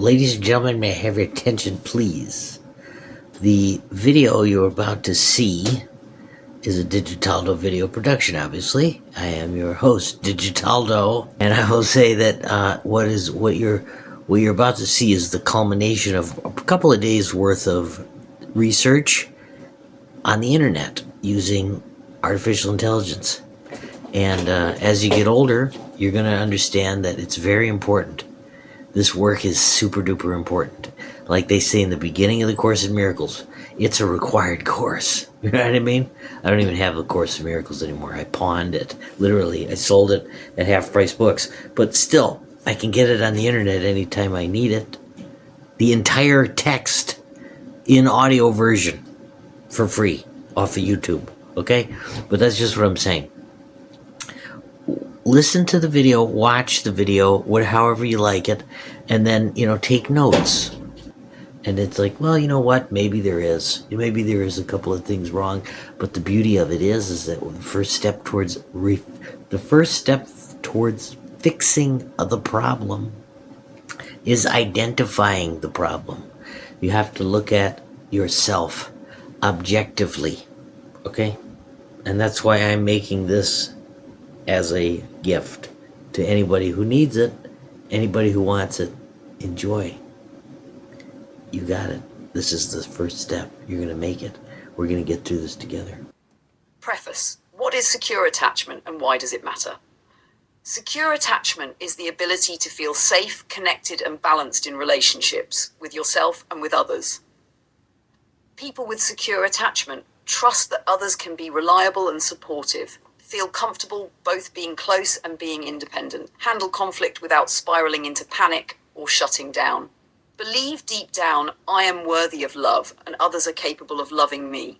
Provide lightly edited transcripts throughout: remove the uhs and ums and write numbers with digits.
Ladies and gentlemen, may I have your attention, please? The video you're about to see is a Digitaldo video production, obviously. I am your host, Digitaldo, and I will say that what you're about to see is the culmination of a couple of days worth of research on the internet using artificial intelligence. And as you get older, you're going to understand that it's very important. This work is super duper important. Like they say in the beginning of the Course in Miracles, it's a required course. You know what I mean? I don't even have the Course in Miracles anymore. I pawned it. Literally, I sold it at half-price books. But still, I can get it on the internet anytime I need it. The entire text in audio version for free off of YouTube. Okay? But that's just what I'm saying. Listen to the video, watch the video, however you like it, and then, take notes. And it's like, well, you know what? Maybe there is a couple of things wrong, but the beauty of it is that the first step towards fixing the problem is identifying the problem. You have to look at yourself objectively, okay? And that's why I'm making this as a gift to anybody who needs it, anybody who wants it. Enjoy. You got it. This is the first step. You're going to make it. We're going to get through this together. Preface. What is secure attachment and why does it matter? Secure attachment is the ability to feel safe, connected, and balanced in relationships with yourself and with others. People with secure attachment trust that others can be reliable and supportive, feel comfortable both being close and being independent, handle conflict without spiraling into panic or shutting down. Believe deep down, I am worthy of love and others are capable of loving me.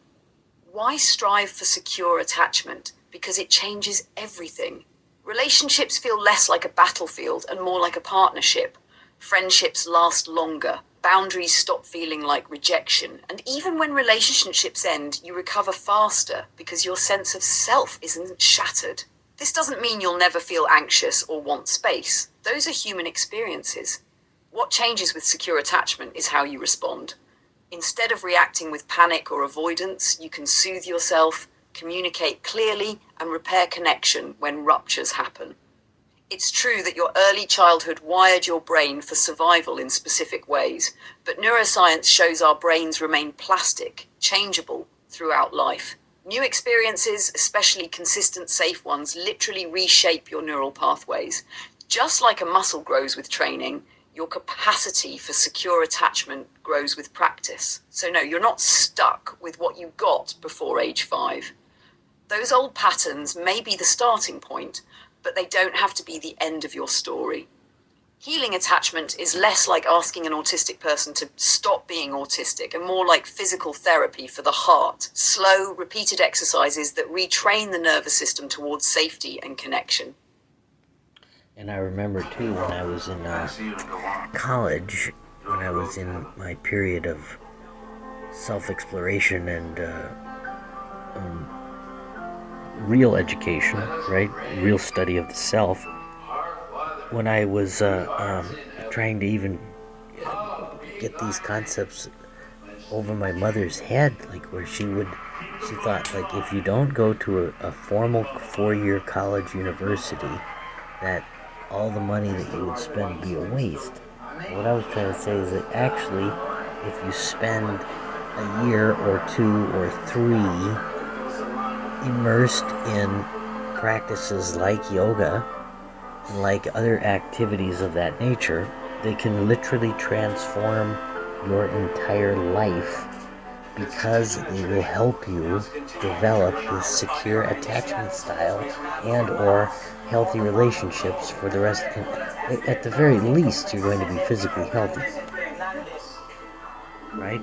Why strive for secure attachment? Because it changes everything. Relationships feel less like a battlefield and more like a partnership. Friendships last longer. Boundaries stop feeling like rejection. And even when relationships end, you recover faster because your sense of self isn't shattered. This doesn't mean you'll never feel anxious or want space. Those are human experiences. What changes with secure attachment is how you respond. Instead of reacting with panic or avoidance, you can soothe yourself, communicate clearly, and repair connection when ruptures happen. It's true that your early childhood wired your brain for survival in specific ways, but neuroscience shows our brains remain plastic, changeable throughout life. New experiences, especially consistent, safe ones, literally reshape your neural pathways. Just like a muscle grows with training, your capacity for secure attachment grows with practice. So no, you're not stuck with what you got before age 5. Those old patterns may be the starting point, but they don't have to be the end of your story. Healing attachment is less like asking an autistic person to stop being autistic and more like physical therapy for the heart. Slow, repeated exercises that retrain the nervous system towards safety and connection. And I remember too when I was in college, when I was in my period of self-exploration and real education, right? Real study of the self. When I was trying to even get these concepts over my mother's head, like where she thought, like, if you don't go to a formal 4-year college university, that all the money that you would spend be a waste. What I was trying to say is that actually, if you spend a year or 2 or 3 immersed in practices like yoga and like other activities of that nature, they can literally transform your entire life because they will help you develop this secure attachment style and or healthy relationships for the rest. At the very least, you're going to be physically healthy, right?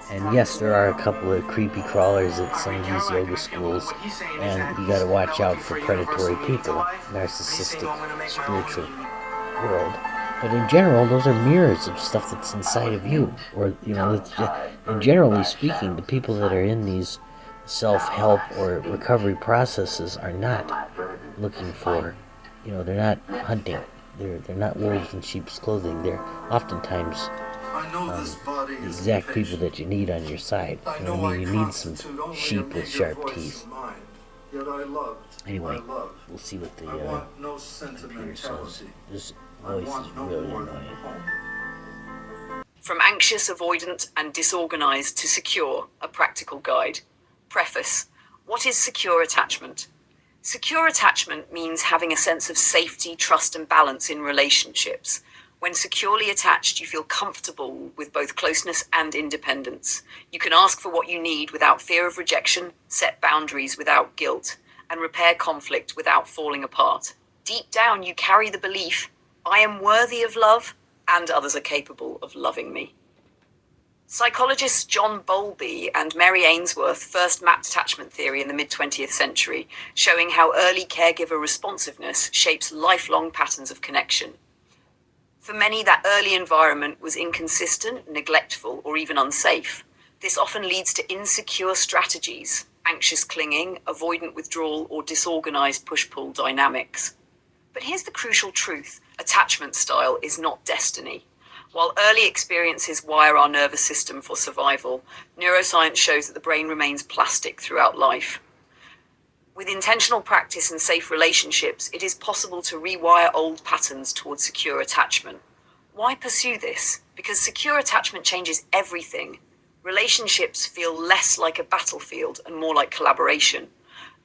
And yes, there are a couple of creepy crawlers at some of these yoga schools, and you got to watch out for predatory people, narcissistic, spiritual world. But in general, those are mirrors of stuff that's inside of you. Or, and generally speaking, the people that are in these self-help or recovery processes are not looking for, they're not hunting. They're not wolves in sheep's clothing. They're oftentimes the exact people that you need on your side. You know what I mean? You need some sheep with sharp teeth. Anyway, we'll see what the computer says. This voice is really annoying. From anxious, avoidant, and disorganized to secure, a practical guide. Preface. What is secure attachment? Secure attachment means having a sense of safety, trust, and balance in relationships. When securely attached, you feel comfortable with both closeness and independence. You can ask for what you need without fear of rejection, set boundaries without guilt, and repair conflict without falling apart. Deep down, you carry the belief, I am worthy of love, and others are capable of loving me. Psychologists John Bowlby and Mary Ainsworth first mapped attachment theory in the mid-20th century, showing how early caregiver responsiveness shapes lifelong patterns of connection. For many, that early environment was inconsistent, neglectful, or even unsafe. This often leads to insecure strategies, anxious clinging, avoidant withdrawal, or disorganized push-pull dynamics. But here's the crucial truth. Attachment style is not destiny. While early experiences wire our nervous system for survival, neuroscience shows that the brain remains plastic throughout life. With intentional practice and safe relationships, it is possible to rewire old patterns towards secure attachment. Why pursue this? Because secure attachment changes everything. Relationships feel less like a battlefield and more like collaboration.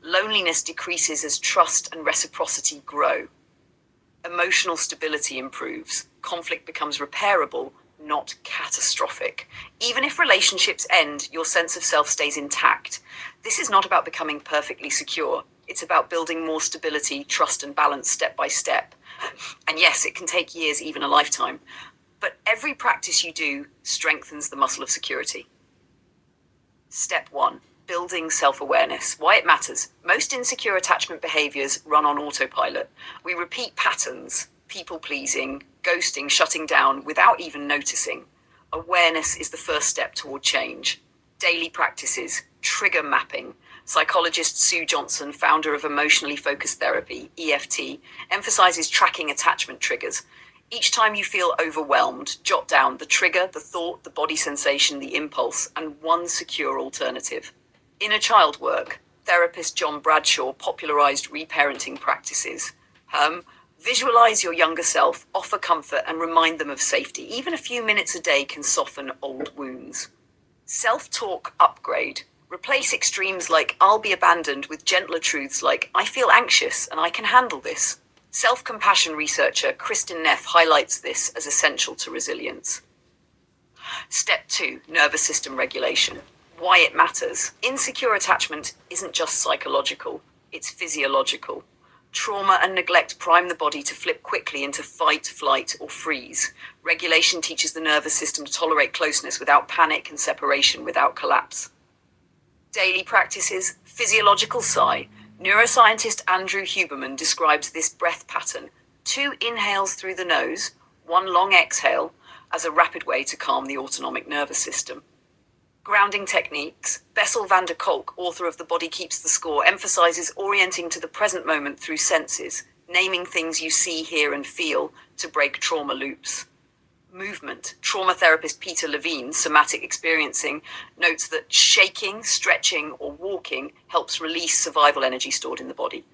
Loneliness decreases as trust and reciprocity grow. Emotional stability improves. Conflict becomes repairable, not catastrophic. Even if relationships end, your sense of self stays intact. This is not about becoming perfectly secure. It's about building more stability, trust, and balance step by step. And yes, it can take years, even a lifetime. But every practice you do strengthens the muscle of security. Step 1. Building self-awareness. Why it matters. Most insecure attachment behaviors run on autopilot. We repeat patterns, people-pleasing, ghosting, shutting down without even noticing. Awareness is the first step toward change. Daily practices. Trigger mapping. Psychologist Sue Johnson, founder of Emotionally Focused Therapy, EFT, emphasizes tracking attachment triggers. Each time you feel overwhelmed, jot down the trigger, the thought, the body sensation, the impulse, and one secure alternative. Inner child work. Therapist John Bradshaw popularized reparenting practices. Visualize your younger self, offer comfort, and remind them of safety. Even a few minutes a day can soften old wounds. Self-talk upgrade. Replace extremes like I'll be abandoned with gentler truths like I feel anxious and I can handle this. Self-compassion researcher Kristin Neff highlights this as essential to resilience. Step 2. Nervous system regulation. Why it matters. Insecure attachment isn't just psychological, it's physiological. Trauma and neglect prime the body to flip quickly into fight, flight, or freeze. Regulation teaches the nervous system to tolerate closeness without panic and separation without collapse. Daily practices. Physiological sigh. Neuroscientist Andrew Huberman describes this breath pattern. 2 inhales through the nose, 1 long exhale, as a rapid way to calm the autonomic nervous system. Grounding techniques. Bessel van der Kolk, author of The Body Keeps the Score, emphasizes orienting to the present moment through senses, naming things you see, hear, and feel to break trauma loops. Movement. Trauma therapist Peter Levine, somatic experiencing, notes that shaking, stretching, or walking helps release survival energy stored in the body.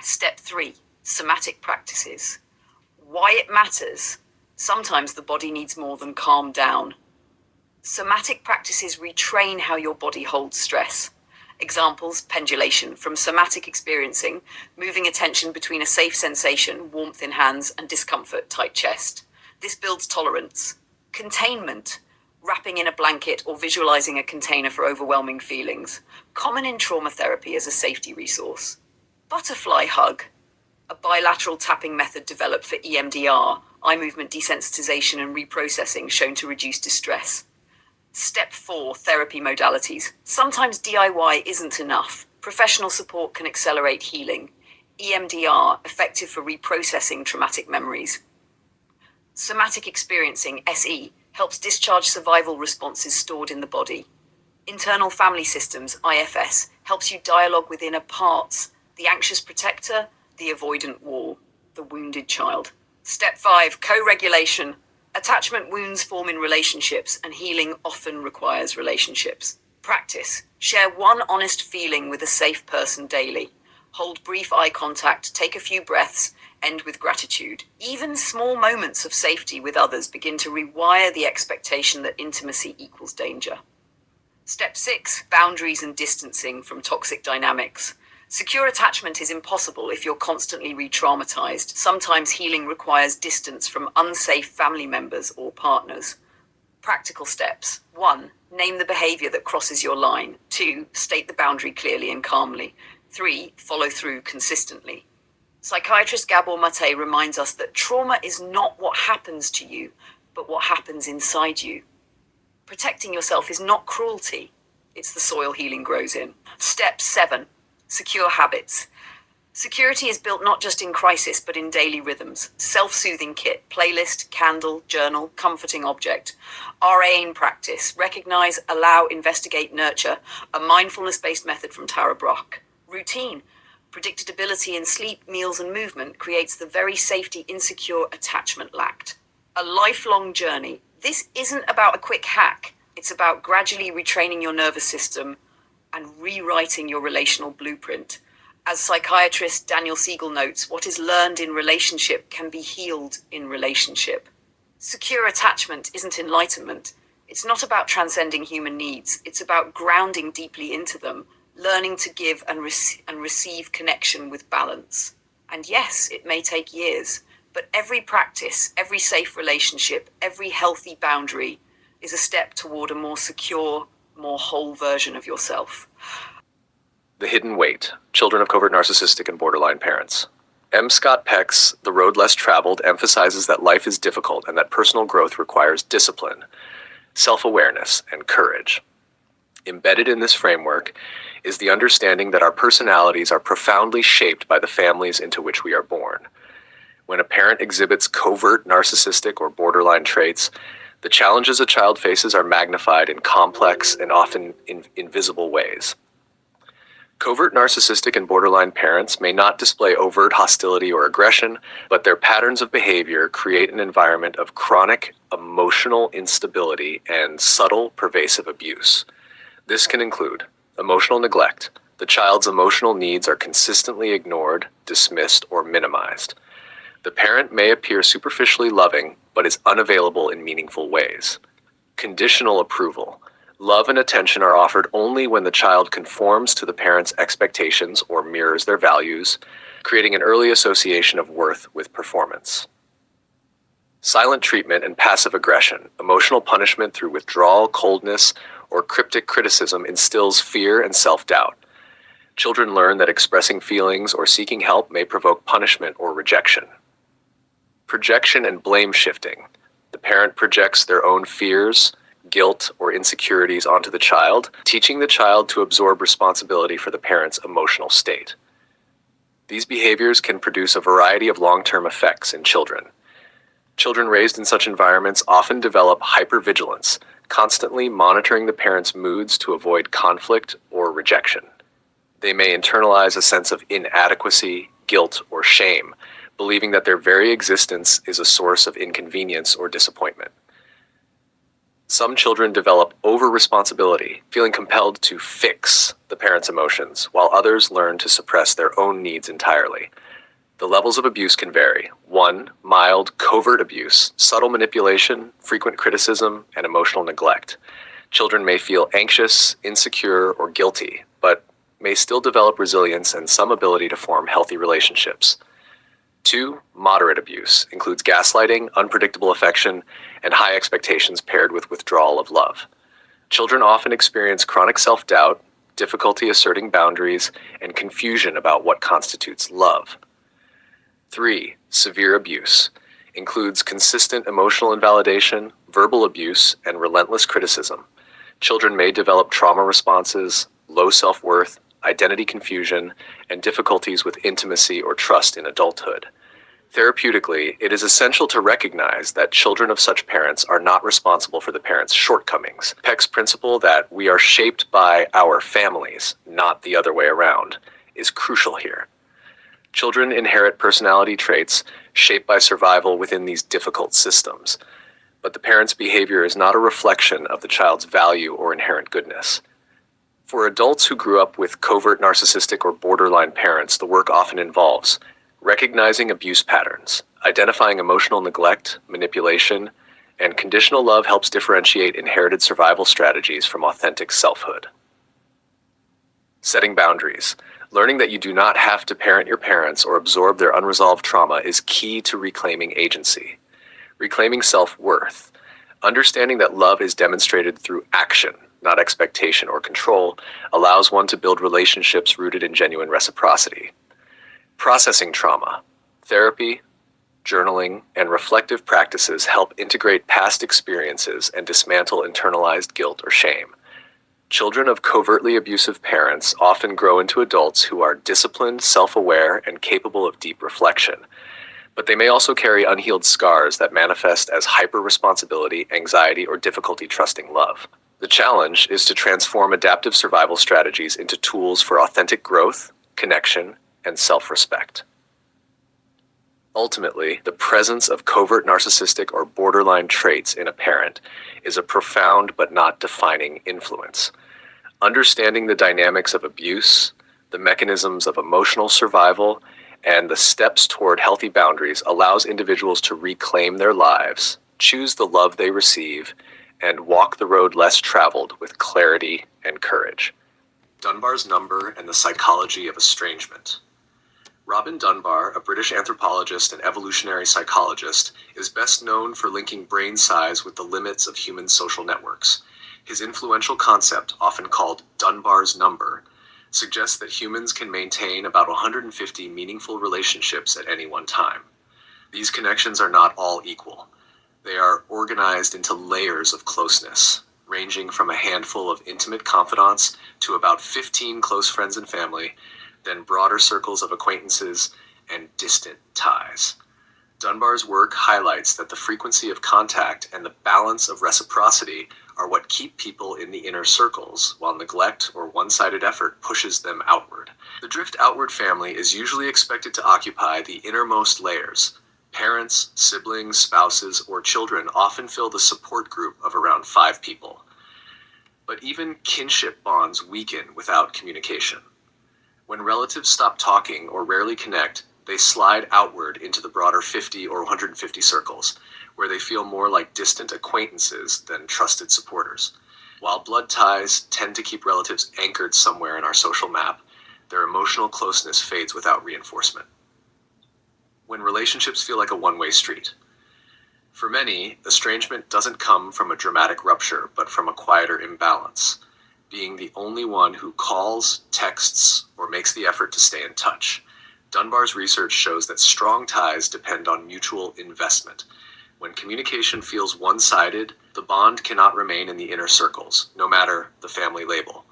Step 3. Somatic practices. Why it matters. Sometimes the body needs more than calm down. Somatic practices retrain how your body holds stress. Examples: pendulation, from somatic experiencing, moving attention between a safe sensation, warmth in hands, and discomfort, tight chest. This builds tolerance. Containment, wrapping in a blanket or visualizing a container for overwhelming feelings. Common in trauma therapy as a safety resource. Butterfly hug, a bilateral tapping method developed for EMDR, eye movement desensitization and reprocessing, shown to reduce distress. Step 4. Therapy modalities. Sometimes DIY isn't enough. Professional support can accelerate healing. EMDR, effective for reprocessing traumatic memories. Somatic experiencing, SE, helps discharge survival responses stored in the body. Internal family systems, IFS, helps you dialogue with inner parts, the anxious protector, the avoidant wall. the wounded child. Step 5, co-regulation. Attachment wounds form in relationships, and healing often requires relationships. Practice. Share one honest feeling with a safe person daily. Hold brief eye contact, take a few breaths, end with gratitude. Even small moments of safety with others begin to rewire the expectation that intimacy equals danger. Step 6, boundaries and distancing from toxic dynamics. Secure attachment is impossible if you're constantly re-traumatized. Sometimes healing requires distance from unsafe family members or partners. Practical steps. 1, name the behavior that crosses your line. 2, state the boundary clearly and calmly. 3, follow through consistently. Psychiatrist Gabor Mate reminds us that trauma is not what happens to you, but what happens inside you. Protecting yourself is not cruelty. It's the soil healing grows in. Step 7, secure habits. Security is built not just in crisis, but in daily rhythms. Self-soothing kit, playlist, candle, journal, comforting object. RAing practice, recognize, allow, investigate, nurture, a mindfulness-based method from Tara Brach. Routine, predictability in sleep, meals, and movement creates the very safety insecure attachment lacked. A lifelong journey. This isn't about a quick hack. It's about gradually retraining your nervous system and rewriting your relational blueprint. As psychiatrist Daniel Siegel notes, what is learned in relationship can be healed in relationship. Secure attachment isn't enlightenment. It's not about transcending human needs. It's about grounding deeply into them, learning to give and receive connection with balance. And yes, it may take years, but every practice, every safe relationship, every healthy boundary is a step toward a more secure, more whole version of yourself. The Hidden Weight, Children of Covert Narcissistic and Borderline Parents. M. Scott Peck's The Road Less Traveled emphasizes that life is difficult and that personal growth requires discipline, self-awareness, and courage. Embedded in this framework is the understanding that our personalities are profoundly shaped by the families into which we are born. When a parent exhibits covert narcissistic or borderline traits, the challenges a child faces are magnified in complex and often invisible ways. Covert narcissistic and borderline parents may not display overt hostility or aggression, but their patterns of behavior create an environment of chronic emotional instability and subtle, pervasive abuse. This can include emotional neglect. The child's emotional needs are consistently ignored, dismissed, or minimized. The parent may appear superficially loving, but is unavailable in meaningful ways. Conditional approval. Love and attention are offered only when the child conforms to the parent's expectations or mirrors their values, creating an early association of worth with performance. Silent treatment and passive aggression. Emotional punishment through withdrawal, coldness, or cryptic criticism instills fear and self-doubt. Children learn that expressing feelings or seeking help may provoke punishment or rejection. Projection and blame shifting. The parent projects their own fears, guilt, or insecurities onto the child, teaching the child to absorb responsibility for the parent's emotional state. These behaviors can produce a variety of long-term effects in children. Children raised in such environments often develop hypervigilance, constantly monitoring the parent's moods to avoid conflict or rejection. They may internalize a sense of inadequacy, guilt, or shame, believing that their very existence is a source of inconvenience or disappointment. Some children develop over-responsibility, feeling compelled to fix the parent's emotions, while others learn to suppress their own needs entirely. The levels of abuse can vary. 1, mild, covert abuse, subtle manipulation, frequent criticism, and emotional neglect. Children may feel anxious, insecure, or guilty, but may still develop resilience and some ability to form healthy relationships. 2, moderate abuse, includes gaslighting, unpredictable affection, and high expectations paired with withdrawal of love. Children often experience chronic self-doubt, difficulty asserting boundaries, and confusion about what constitutes love. 3, severe abuse, includes consistent emotional invalidation, verbal abuse, and relentless criticism. Children may develop trauma responses, low self-worth, identity confusion, and difficulties with intimacy or trust in adulthood. Therapeutically, it is essential to recognize that children of such parents are not responsible for the parents' shortcomings. Peck's principle that we are shaped by our families, not the other way around, is crucial here. Children inherit personality traits shaped by survival within these difficult systems, but the parent's behavior is not a reflection of the child's value or inherent goodness. For adults who grew up with covert narcissistic or borderline parents, the work often involves recognizing abuse patterns, identifying emotional neglect, manipulation, and conditional love helps differentiate inherited survival strategies from authentic selfhood. Setting boundaries. Learning that you do not have to parent your parents or absorb their unresolved trauma is key to reclaiming agency. Reclaiming self-worth. Understanding that love is demonstrated through action, not expectation or control, allows one to build relationships rooted in genuine reciprocity. Processing trauma. Therapy, journaling, and reflective practices help integrate past experiences and dismantle internalized guilt or shame. Children of covertly abusive parents often grow into adults who are disciplined, self-aware, and capable of deep reflection. But they may also carry unhealed scars that manifest as hyper-responsibility, anxiety, or difficulty trusting love. The challenge is to transform adaptive survival strategies into tools for authentic growth, connection, and self-respect. Ultimately, the presence of covert narcissistic or borderline traits in a parent is a profound but not defining influence. Understanding the dynamics of abuse, the mechanisms of emotional survival, and the steps toward healthy boundaries allows individuals to reclaim their lives, choose the love they receive, and walk the road less traveled with clarity and courage. Dunbar's number and the psychology of estrangement. Robin Dunbar, a British anthropologist and evolutionary psychologist, is best known for linking brain size with the limits of human social networks. His influential concept, often called Dunbar's number, suggests that humans can maintain about 150 meaningful relationships at any one time. These connections are not all equal. They are organized into layers of closeness, ranging from a handful of intimate confidants to about 15 close friends and family, then broader circles of acquaintances and distant ties. Dunbar's work highlights that the frequency of contact and the balance of reciprocity are what keep people in the inner circles, while neglect or one-sided effort pushes them outward. The drift outward family is usually expected to occupy the innermost layers. Parents, siblings, spouses, or children often fill the support group of around 5 people. But even kinship bonds weaken without communication. When relatives stop talking or rarely connect, they slide outward into the broader 50 or 150 circles, where they feel more like distant acquaintances than trusted supporters. While blood ties tend to keep relatives anchored somewhere in our social map, their emotional closeness fades without reinforcement. When relationships feel like a one-way street. For many, estrangement doesn't come from a dramatic rupture, but from a quieter imbalance. Being the only one who calls, texts, or makes the effort to stay in touch. Dunbar's research shows that strong ties depend on mutual investment. When communication feels one-sided, the bond cannot remain in the inner circles, no matter the family label.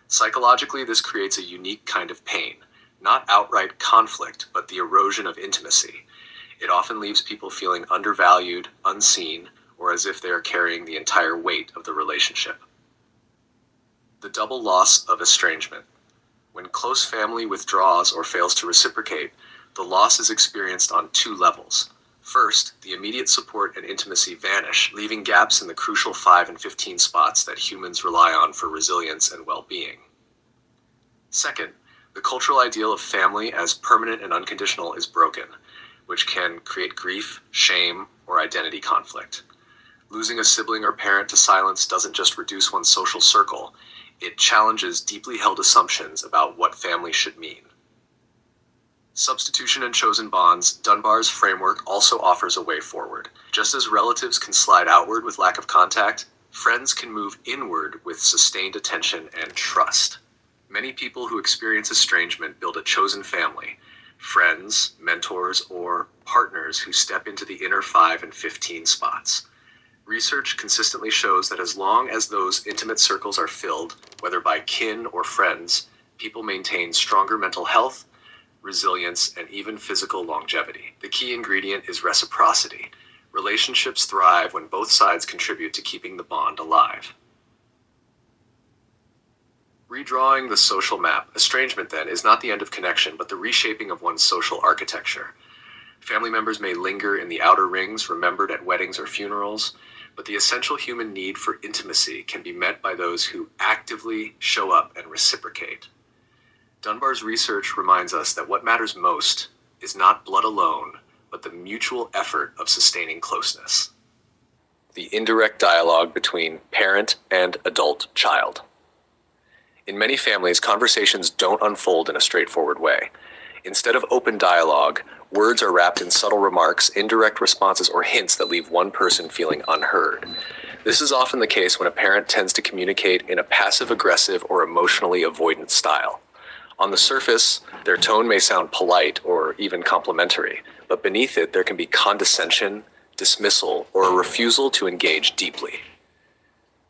Psychologically, this creates a unique kind of pain, not outright conflict, but the erosion of intimacy. It often leaves people feeling undervalued, unseen, or as if they are carrying the entire weight of the relationship. The double loss of estrangement. When close family withdraws or fails to reciprocate, the loss is experienced on 2 levels. First, the immediate support and intimacy vanish, leaving gaps in the crucial 5 and 15 spots that humans rely on for resilience and well-being. Second, the cultural ideal of family as permanent and unconditional is broken, which can create grief, shame, or identity conflict. Losing a sibling or parent to silence doesn't just reduce one's social circle, it challenges deeply held assumptions about what family should mean. Substitution and chosen bonds, Dunbar's framework also offers a way forward. Just as relatives can slide outward with lack of contact, friends can move inward with sustained attention and trust. Many people who experience estrangement build a chosen family, friends, mentors, or partners who step into the inner 5 and 15 spots. Research consistently shows that as long as those intimate circles are filled, whether by kin or friends, people maintain stronger mental health, resilience, and even physical longevity. The key ingredient is reciprocity. Relationships thrive when both sides contribute to keeping the bond alive. Redrawing the social map. Estrangement, then, is not the end of connection, but the reshaping of one's social architecture. Family members may linger in the outer rings, remembered at weddings or funerals, but the essential human need for intimacy can be met by those who actively show up and reciprocate. Dunbar's research reminds us that what matters most is not blood alone, but the mutual effort of sustaining closeness. The indirect dialogue between parent and adult child. In many families, conversations don't unfold in a straightforward way. Instead of open dialogue, words are wrapped in subtle remarks, indirect responses, or hints that leave one person feeling unheard. This is often the case when a parent tends to communicate in a passive-aggressive or emotionally avoidant style. On the surface, their tone may sound polite or even complimentary, but beneath it there can be condescension, dismissal, or a refusal to engage deeply.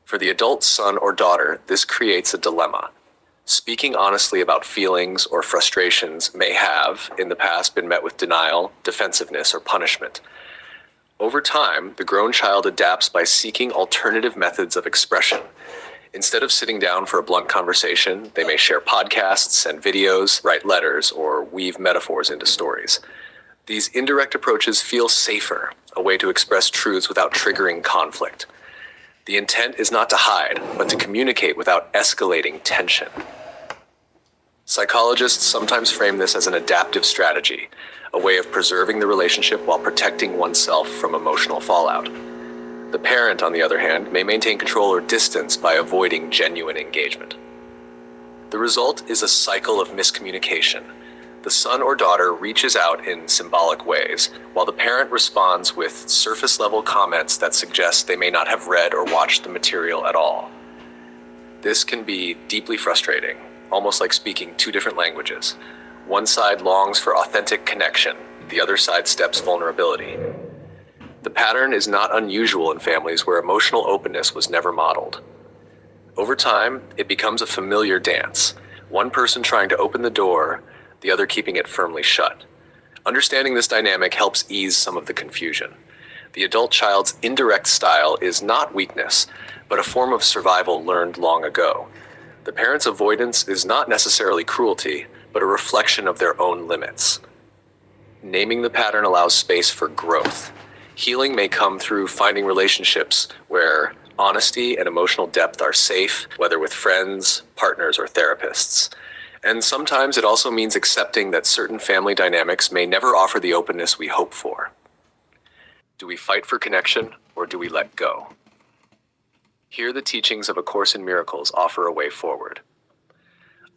For the adult son or daughter, this creates a dilemma. Speaking honestly about feelings or frustrations may have, in the past, been met with denial, defensiveness, or punishment. Over time, the grown child adapts by seeking alternative methods of expression. Instead of sitting down for a blunt conversation, they may share podcasts, send videos, write letters, or weave metaphors into stories. These indirect approaches feel safer, a way to express truths without triggering conflict. The intent is not to hide, but to communicate without escalating tension. Psychologists sometimes frame this as an adaptive strategy, a way of preserving the relationship while protecting oneself from emotional fallout. The parent, on the other hand, may maintain control or distance by avoiding genuine engagement. The result is a cycle of miscommunication. The son or daughter reaches out in symbolic ways, while the parent responds with surface-level comments that suggest they may not have read or watched the material at all. This can be deeply frustrating, almost like speaking two different languages. One side longs for authentic connection, the other side steps vulnerability. The pattern is not unusual in families where emotional openness was never modeled. Over time, it becomes a familiar dance, one person trying to open the door, the other keeping it firmly shut. Understanding this dynamic helps ease some of the confusion. The adult child's indirect style is not weakness, but a form of survival learned long ago. The parent's avoidance is not necessarily cruelty, but a reflection of their own limits. Naming the pattern allows space for growth. Healing may come through finding relationships where honesty and emotional depth are safe, whether with friends, partners, or therapists. And sometimes it also means accepting that certain family dynamics may never offer the openness we hope for. Do we fight for connection, or do we let go? Here, the teachings of A Course in Miracles offer a way forward.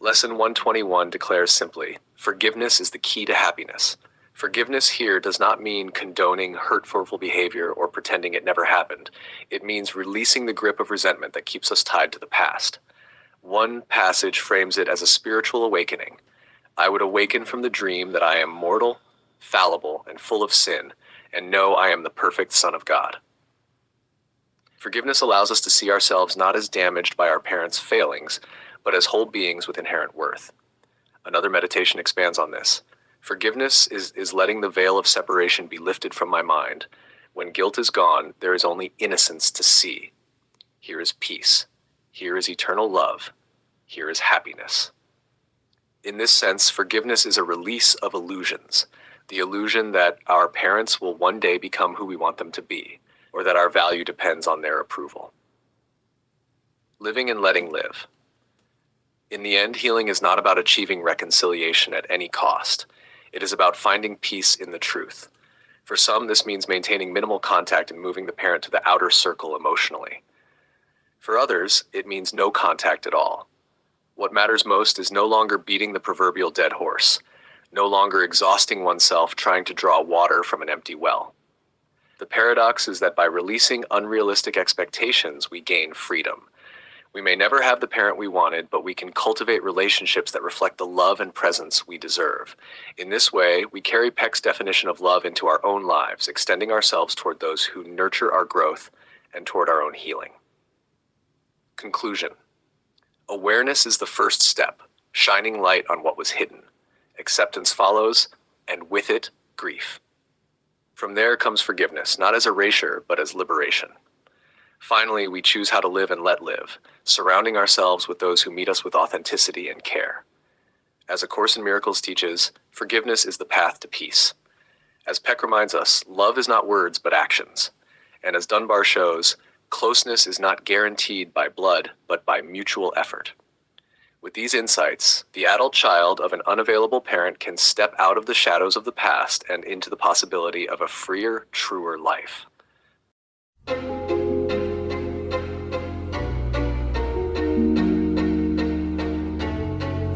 Lesson 121 declares simply, forgiveness is the key to happiness. Forgiveness here does not mean condoning hurtful behavior or pretending it never happened. It means releasing the grip of resentment that keeps us tied to the past. One passage frames it as a spiritual awakening. I would awaken from the dream that I am mortal, fallible, and full of sin, and know I am the perfect Son of God. Forgiveness allows us to see ourselves not as damaged by our parents' failings, but as whole beings with inherent worth. Another meditation expands on this. Forgiveness is letting the veil of separation be lifted from my mind. When guilt is gone, there is only innocence to see. Here is peace. Here is eternal love. Here is happiness. In this sense, forgiveness is a release of illusions. The illusion that our parents will one day become who we want them to be, or that our value depends on their approval. Living and letting live. In the end, healing is not about achieving reconciliation at any cost. It is about finding peace in the truth. For some, this means maintaining minimal contact and moving the parent to the outer circle emotionally. For others, it means no contact at all. What matters most is no longer beating the proverbial dead horse, no longer exhausting oneself trying to draw water from an empty well. The paradox is that by releasing unrealistic expectations, we gain freedom. We may never have the parent we wanted, but we can cultivate relationships that reflect the love and presence we deserve. In this way, we carry Peck's definition of love into our own lives, extending ourselves toward those who nurture our growth and toward our own healing. Conclusion. Awareness is the first step, shining light on what was hidden. Acceptance follows, and with it, grief. From there comes forgiveness, not as erasure, but as liberation. Finally, we choose how to live and let live, surrounding ourselves with those who meet us with authenticity and care. As A Course in Miracles teaches, forgiveness is the path to peace. As Peck reminds us, love is not words but actions. And as Dunbar shows, closeness is not guaranteed by blood but by mutual effort. With these insights, the adult child of an unavailable parent can step out of the shadows of the past and into the possibility of a freer, truer life.